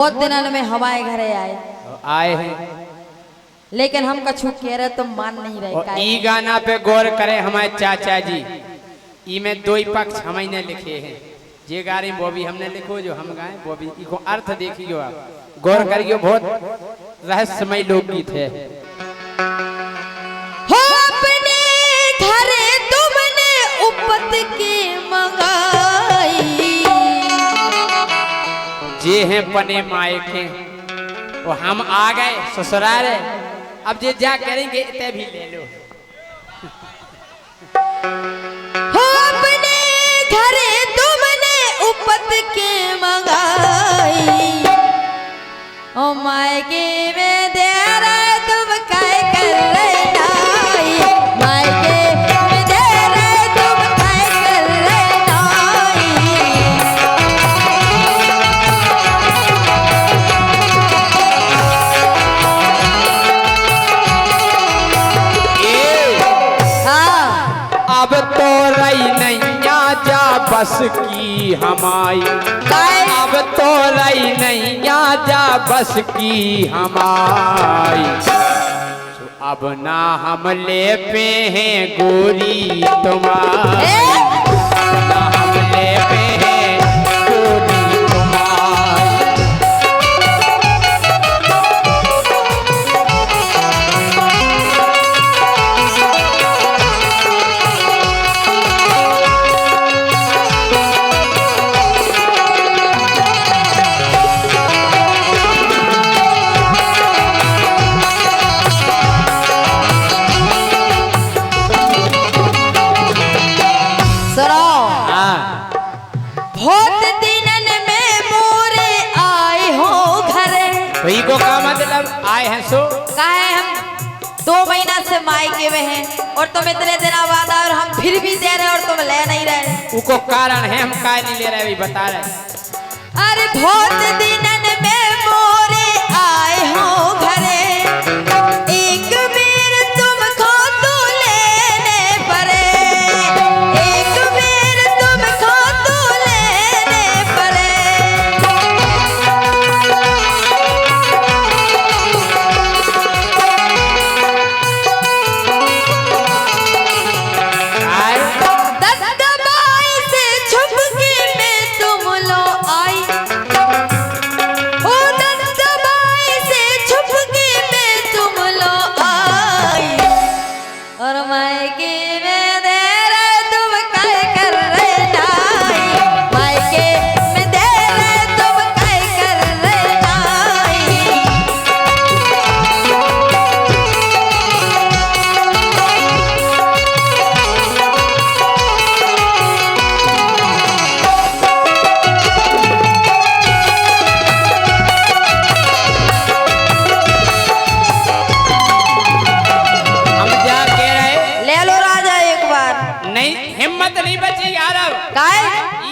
बहुत दिनों में हमारे घरे आए हैं, लेकिन हम कछु कह रहे तो मान नहीं रहे। ई गाना पे गौर करे हमारे चाचा जी। ई में दो ही पक्ष हमने लिखे हैं। जे गा रही वो भी हमने लिखो, जो हम गाए वो भी। इको अर्थ देखियो, आप गौर करियो, बहुत रहस्यमय लोकगीत है। हो अपने घरे तुमने उपत के मंगाई, जे हैं पने माए के, वो हम आ गए ससुराल। अब जे जा करेंगे ते भी ले लो। हो अपने घरे तुमने उपत के मंगाई, ओ मायके में दे रहे तुम काय कर रहे नाई, मायके में दे रहे तुम काय कर रहे नाई। अब तो रही नैया जा बस की हमारी, अब तो रही नैया जा बस की हमारी। अब ना हम ले पे हैं गोरी तुम्हारी, ना हम ले पे हैं गोरी तुम्हारी। बहुत दिनन में मोरे आए हो घरे, भाई को का मतलब आए हैं सो काहे हम 2 महीना से मायके में हैं और तुम इतने दिन बाद और हम फिर भी दे रहे और तुम ले नहीं रहे। उको कारण है, हम काय नहीं ले रहे, अभी बता रहे। अरे बहुत दिनन में मोरे आए हो घरे, एक बेर तुमको तो लेने पड़े, एक बेर तुमको तो लेने पड़े। दबदबाई से छुपके में तुम लो आई, ओ दबदबाई से छुपके में तुम लो आई, और मायके में दे रहे तुम काय कर रहे नाई, मायके में दे रहे तुम काय कर रहे नाई। हम जा कह रहे, ले लो राजा एक बार। नहीं हिम्मत नहीं बची यार अब काय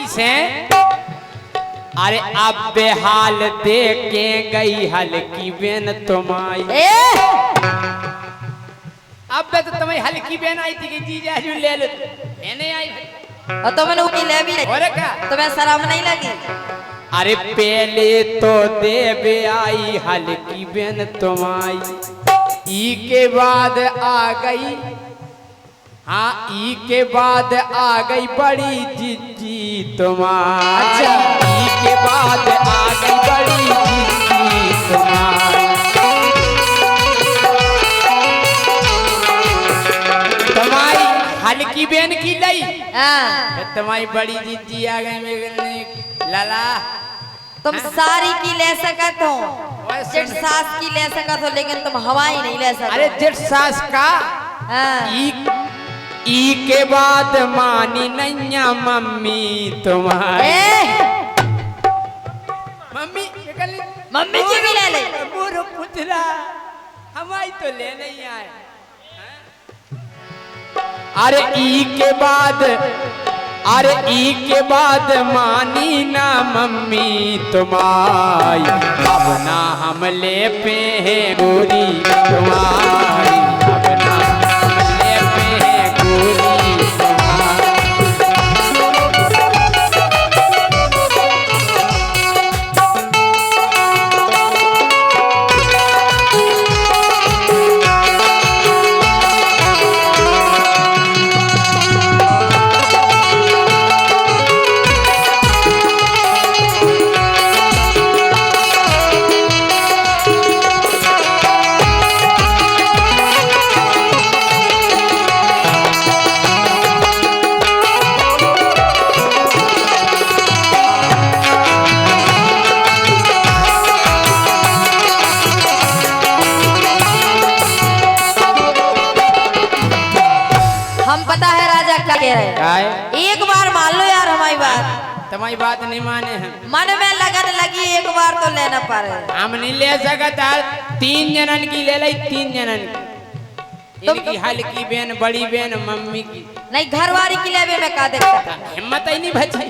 इसे। अरे अब बेहाल दे के गई हल्की बेन तुम्हारी। ए अब तो तुम्हें हल्की बेन आई थी कि जीजा जी ले लो, मैंने आई और तुमने उकी ले भी और क्या? तुम्हें शर्म नहीं लगी? अरे पहले तो देवे आई हल्की बेन तुम्हारी, ई के बाद आ गई, हाँ ई के बाद आ गई बड़ी जीजी तुम्हारी, ई के बाद आ गई बड़ी जीजी तुम्हारी। तुम्हारी हल्की बेन की लई, हाँ। तुम्हारी बड़ी जीजी आ गई मेरे लाला। तुम सारी की ले सकत हो, जेठ सास की ले सकत हो, लेकिन तुम हवाई नहीं ले सकते। अरे जेठ सास का हाँ। ई के बाद मानी नैया मम्मी तुम्हारी। मम्मी मम्मी की भी ले ले। मोरो पुतला हमारी तो ले नहीं आए। अरे ई के बाद, अरे ई के बाद मानी ना मम्मी तुम्हारी, अब ना हम ले पे हैं गोरी तुम्हारी, अब ना हम ले पे हैं गोरी तुम्हारी। काय एक बार मान लो यार हमारी बात। तुम्हारी बात नहीं माने हैं, मन में लगन लगी एक बार तो लेना पड़े। हम नहीं ले सकता। 3 जनन की ले ली, 3 जनन की। इनकी हल्की बहन, बड़ी बहन, मम्मी की नहीं, घरवारी की लेवे में का देखता। हिम्मत ही नहीं बची।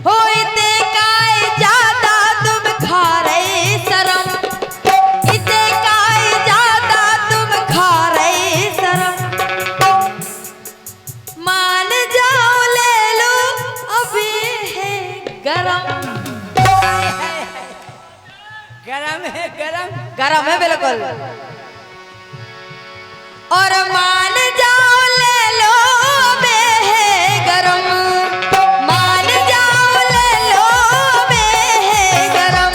होते काय ज्यादा तुम खा रहे शरम, इसे काय ज्यादा तुम खा रहे शरम। मान जाओ ले लो अभी है गरम। गरम है, गरम गरम है बिल्कुल। और मान जाओ ले लो बे है गरम, मान जाओ ले लो बे है गरम।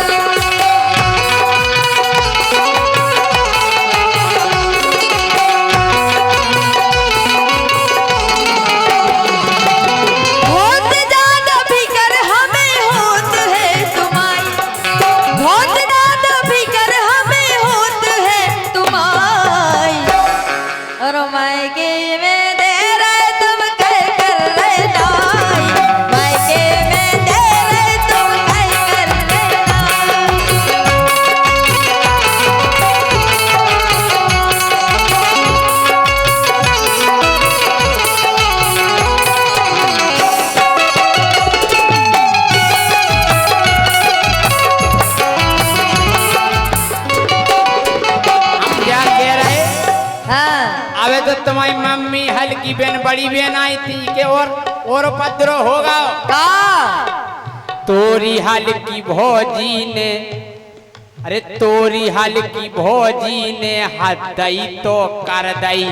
बहुत ज्यादा फिकर हमें होत है तुम्हारी, बहुत ज्यादा फिकर हमें होत है तुम्हारी। और मायके में दे रहे तुम कर रहे नाई, मायके में दे रहे तुम कर रहे नाई। हम क्या कह रहे? हाँ अबे तो तुम्हारी मम्मी, हल्की बहन, बड़ी बहन आई थी कि और उपद्रव होगा। का तोरी हल्की भौजी ने, अरे तोरी हल्की भौजी ने हाथ दई तो कर दई।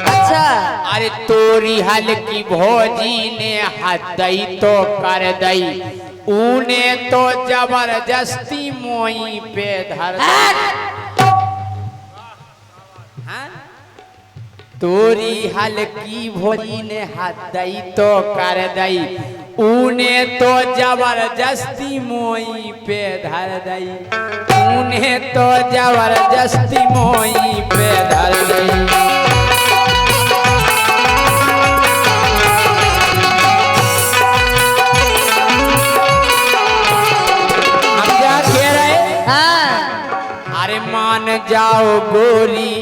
अच्छा अरे तोरी हल्की भौजी ने हाथ दई तो कर दई, ऊने तो जबरदस्ती मोई पे धर दई। हाँ? तोरी हल्की भौजी ने हाथ दई तो कर दई, ऊने तो जबरदस्ती मोई पे धर दई, ऊने तो जबरदस्ती मोई पे धर दई। हम क्या कह रहे? हाँ अरे मान जाओ गोरी,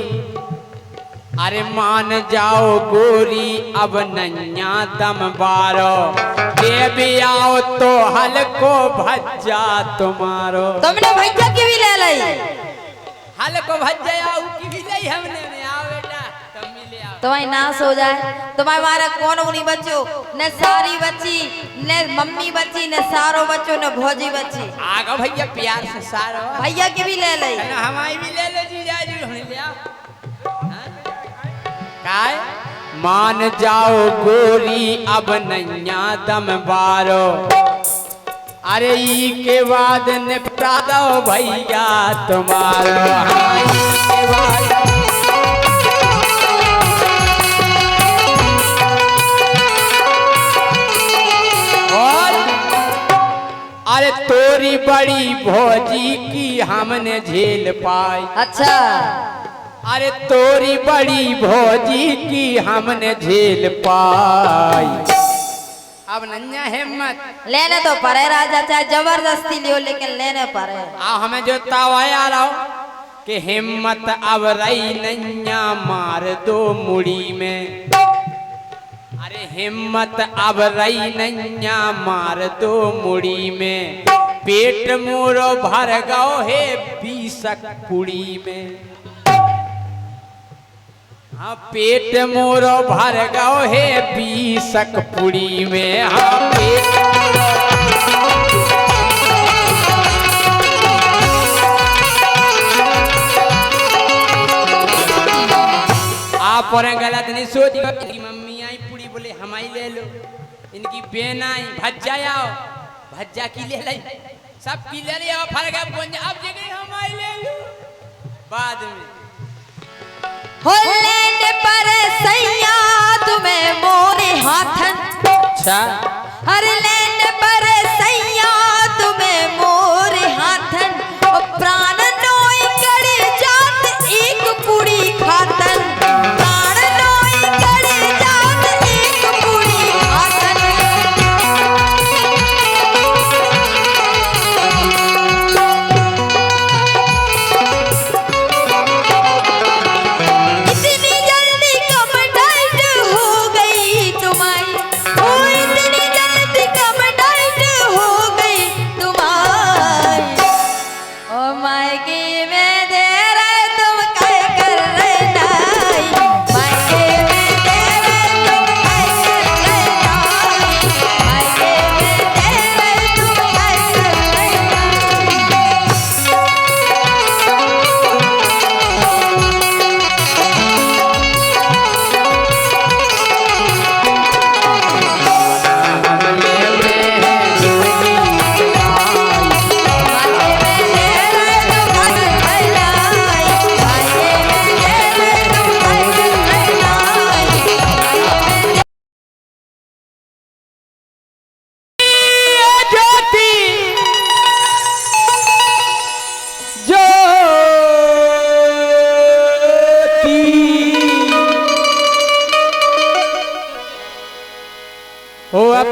अरे मान जाओ गोरी, अब नैया दम बारो, के भी आओ तो हल्को भज्जा तुम्हारो। तुमने भैया की भी ले ली। हल्को भज्जा आओ की भी ली हमने। आओ बेटा तुम भी ले आओ। तुम्हारी नाश हो जाए। तुम्हारे मारे कौन उनी बच्चो, न सारी बच्ची, न मम्मी बच्ची, न सारो बच्चो, न भौजी बच्ची। आगा भैया प्यार से सारो। भैया की भी ले ली। हमारी भी ले लो जीजा जी, हमने ले आओ। काय मान जाओ गोरी, अब नैया दम बारो, अरे ई के बाद निपटा दो भैया तुम्हारो। हाँ, ई के बाद और अरे तोरी बड़ी भौजी की हमने झेल पाई। अच्छा अरे तोरी बड़ी भौजी की हमने झेल पाई। अब नन्या हिम्मत लेने तो पड़े राजा, चाहे जबरदस्ती लियो लेकिन लेने पड़े। आ हमें जो तावाया रहो कि हिम्मत अब रही नन्या मार दो मुड़ी में। अरे हिम्मत अब रही नन्या मार दो मुड़ी में, पेट मोरो भर गओ है 20 पुड़ी में। हाँ पेट मोरो भर गओ है 20 पुड़ी में। हाँ पेट आप और गलत नहीं सोच। इनकी मम्मी आई पूरी बोले हमारी ले लो, इनकी बहन आई भज्जा आओ, भज्जा की ले ली, सब की ले लिया फर गया। अब जगह हमारी ले लो बाद में। हो लेने पर सैया तुम्हें मोरे हाथन। अच्छा हर लेने पर सैया तुम्हें मोरे हाथन, और प्राण नोई कड़ी जात एक पुड़ी खातन, प्राण नोई कड़ी जात एक पुड़ी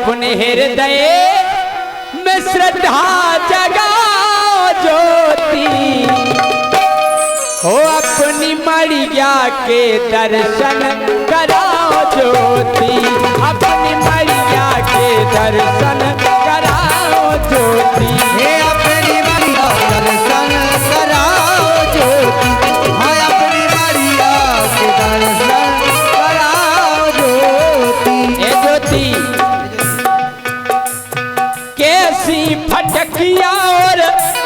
अपने हृदय में श्रद्धा जगाओ ज्योति, हो अपनी मरिया के दर्शन कराओ ज्योति, अपनी मरिया के दर्शन कराओ ज्योति। हे अपनी मरिया दर्शन कराओ ज्योति, हाय अपनी मरिया के दर्शन कराओ ज्योति। ए ज्योति कैसी फटकिया और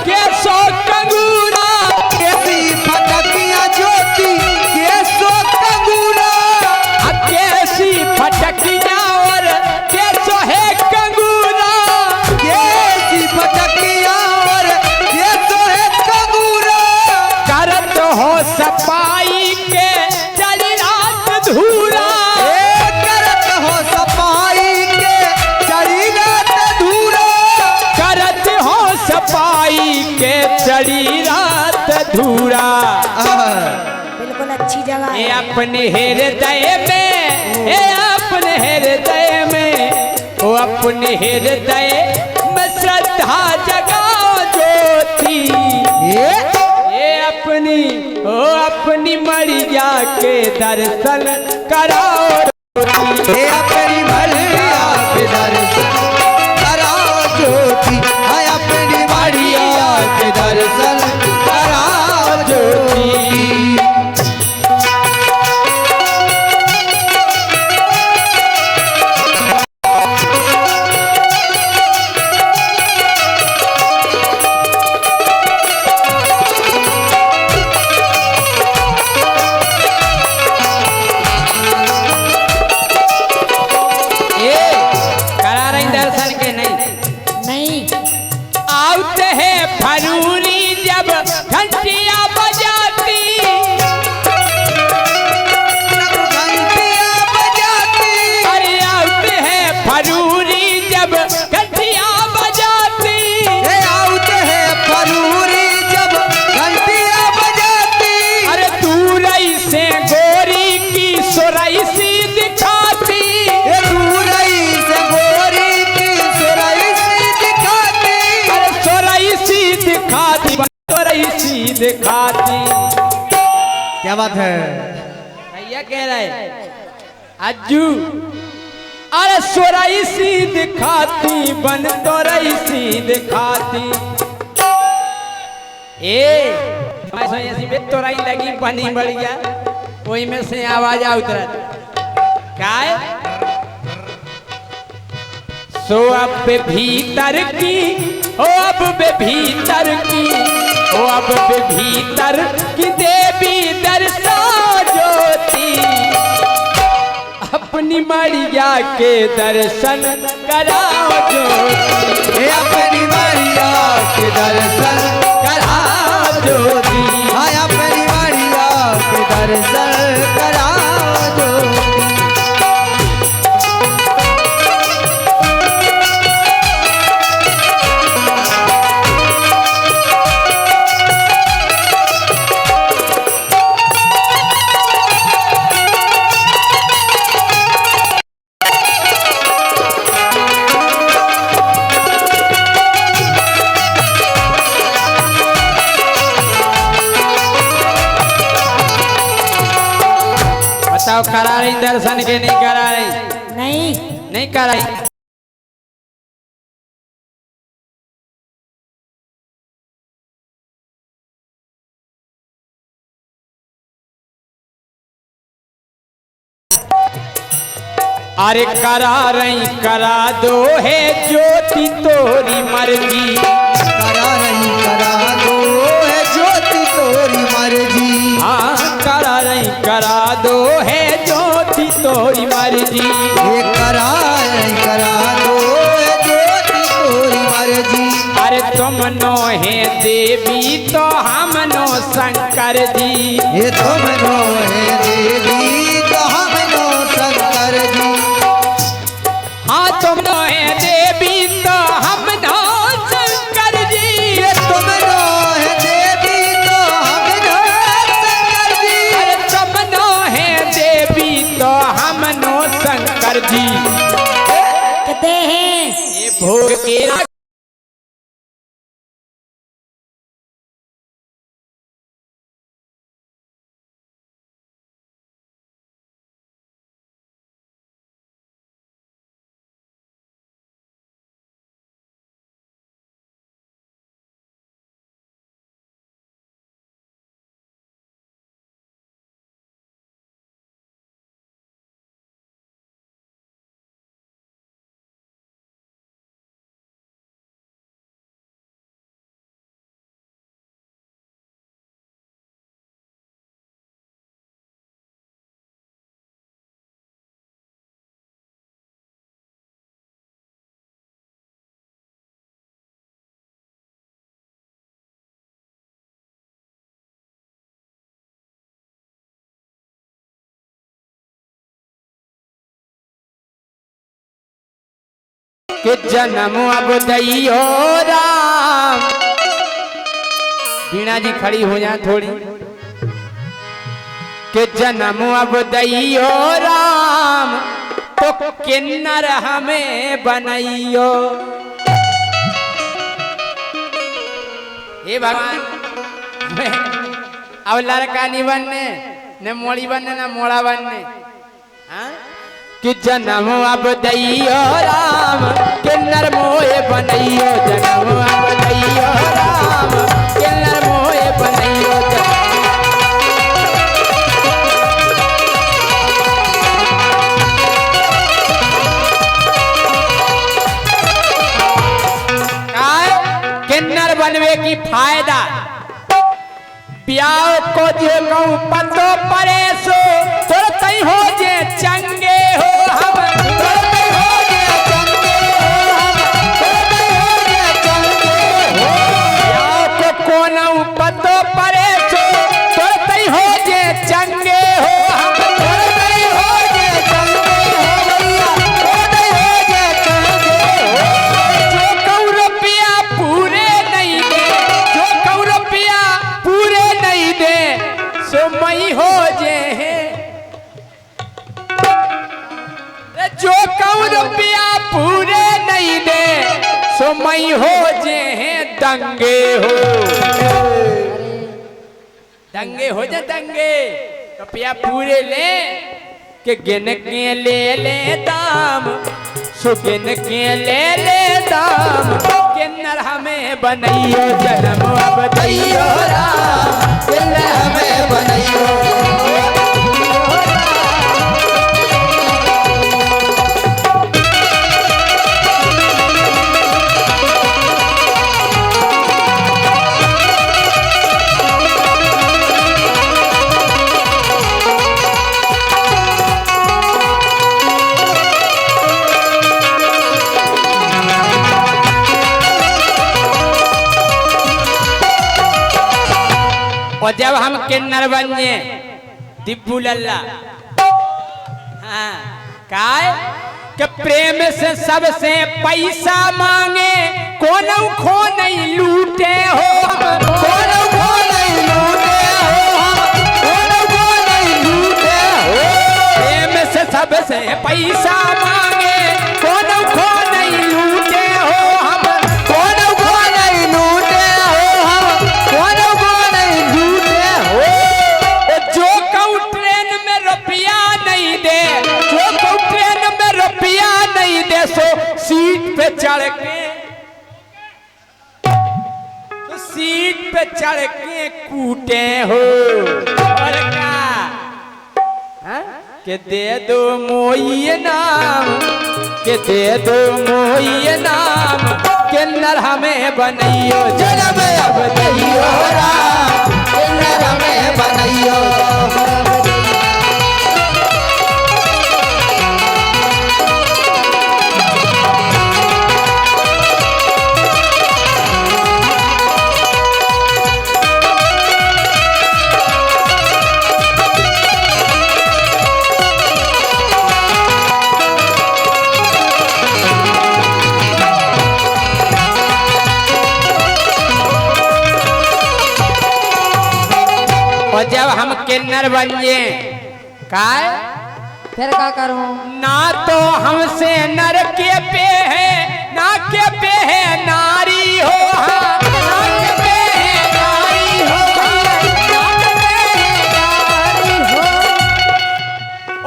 कैसो कंगूरा, कैसी फटकिया ज्योति कैसो कंगूरा, कैसी फटकिया और कैसो है कंगूरा, कैसी फटकिया और कैसो है कंगूरा। करत हो सफाई के चली रात धूरा, करत हो सफाई के चली रात धूरा, करत हो सफाई के चली रात धूरा। बिल्कुल अच्छी जगह ये है। अपने हृदय में, ये अपने हृदय में, वो अपने हृदय में श्रद्धा जगाओ ज्योति, ये अपनी, वो अपनी मरिया के दर्शन कराओ ज्योति। हे अपनी मरिया के दर्शन कराओ ज्योति, हाय अपनी मरिया के दर्शन कराओ ज्योति। ये करा रही दर्शन के नहीं नहीं आउट है फरूरी जब घंटियां बजाती, घंटियां बजाती, अरे आउट है फरूरी जब घंटियां बजाती, हे आउट है फरूरी जब घंटियां बजाती, अरे दूरई से गोरी की सुरई सी दिखाती, हे दूरई से गोरी की सुरई सी दिखाती। अरे सुरई सी दिखाती, सुरई सी दिखाती। क्या बात है? भैया कह रहे अज्जू, अरे सुरई सी दिखाती बन तो रही सी दिखाती। ए मैं सोची ऐसी में तो रही लगी पानी बढ़ गया, वही में से आवाज आ उतरा काय सो अब भीतर की, ओ अब भीतर की, ओ अब भीतर की देवी दर्शाओ ज्योति, अपनी मरिया के दर्शन कराओ ज्योति, हे अपनी मरिया के दर्शन कराओ ज्योति। हाय अपनी मरिया के दर्शन कराओ ज्योति। बताओ करा रही दर्शन के नहीं करा रही, नहीं नहीं करा रही। अरे करा रही करा दो है ज्योति तोरी मर्जी, करा नहीं करा दो है ज्योति तोरी मर्जी, हाँ करा रही करा दो है ज्योति तोरी मर्जी। ये करा नहीं करा दो है ज्योति तोरी मर्जी। अरे तुम नो है देवी तो हम नो शंकर जी, ये तुम नो है देवी तो हम नो शंकर जी, हाँ तुम नो है देवी तो हम नो शंकर जी, ये तुम नो है देवी तो हम नो शंकर जी, अरे तुम नो है देवी तो हम नो शंकर जी। कहते हैं कि जन्म अब दैयो राम। वीणा जी खड़ी हो जाए थोड़ी। कि जन्म अब दैयो राम तो किन्नर हमें बनैयो। हे भगवान अब लड़का नहीं बनने न मोड़ी बनने न मोड़ा बनने। हाँ? कि जन्म अब दैयो राम किन्नर मोए बनैयो। जन्म अब दैयो राम किन्नर मोए बनैयो। किन्नर बनवे की फायदा ब्याह को जो कहूँ पतो परे सो तुरंत ही हो जे चंगे हो हम। तुरंत ही हो जे चंगे हो हम। तुरंत ही हो जे चंगे हो। ब्याह को कोनऊ पतो परे सो तुरंत ही हो जे चंगे हो हम। तुरंत ही हो जे चंगे हो भैया। तुरंत ही हो जे चंगे हो। जो कहूँ रुपया पूरे नहीं दे। जो कहूँ रुपया पूरे नहीं दे सो मई हो जे है। जो कहूँ रुपया पूरे नहीं दे सो मई हो जे है दंगे हो। दंगे हो जा दंगे। रुपया पूरे ले के गिन के ले दाम सो गिन के ले दाम। किन्नर हमें बनैयो। जन्म अब दैयो राम किन्नर हमें बनैयो। और जब हम किन्नर बन जाए दिब्बू लल्ला। हाँ काय कि प्रेम से सबसे पैसा मांगे कौन खो नहीं लूटे हो हम। कौन खो नहीं लूटे हो हम। कौन खो नहीं लूटे हो। प्रेम से सबसे पैसा मांगे कौन खो नहीं लूटे हो हम। कौन खो नहीं लूटे हो हम। कौन खो नहीं लूटे हो। जो कहूँ ट्रेन में रुपया नहीं दे। जो कहूँ ट्रेन में रुपया नहीं दे सो सीट पे चढ़ के तो सीट पे चढ़ के कूटे हो। और का हाँ? के दे दो मोई नाम। के दे दो मोई नाम किन्नर हमें बनैयो। जन्म अब दैयो राम किन्नर हमें बनैयो। और जब हम किन्नर बन जाए काय फिर क्या करूं। ना तो हमसे नर के पे है ना के पे है नारी हो। हाँ, ना के पे है नारी हो। हाँ, ना के पे है नारी हो।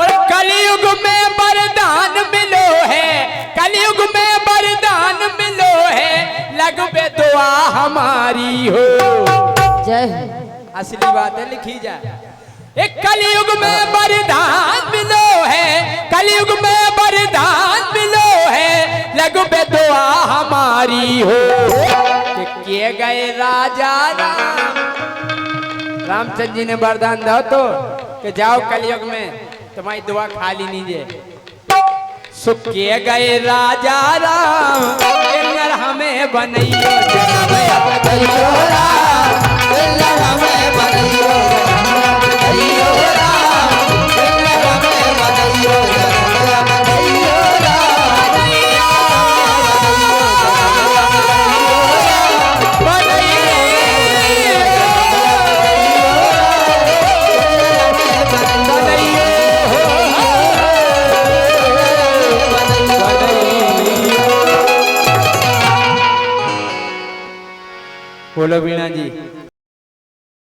और कलयुग में वरदान मिलो है। कलयुग में वरदान मिलो है लगबे दुआ हमारी हो। जय असली बात है लिखी जाए। एक कलयुग में वरदान मिलो है। कलयुग में वरदान मिलो है लगबे दुआ हमारी हो। कि किए गए राजा राम। रामचंद्र जी ने वरदान दो तो कि जाओ कलयुग में तुम्हारी दुआ खाली नहीं जाए। सो किए गए राजा राम किन्नर हमें बनैयो। जन्म अब दैयो राम किन्नर हमें बनैयो। दैयो राम किन्नर हमें बनैयो। जन्म अब दैयो राम दैयो बोलो बीणा जी।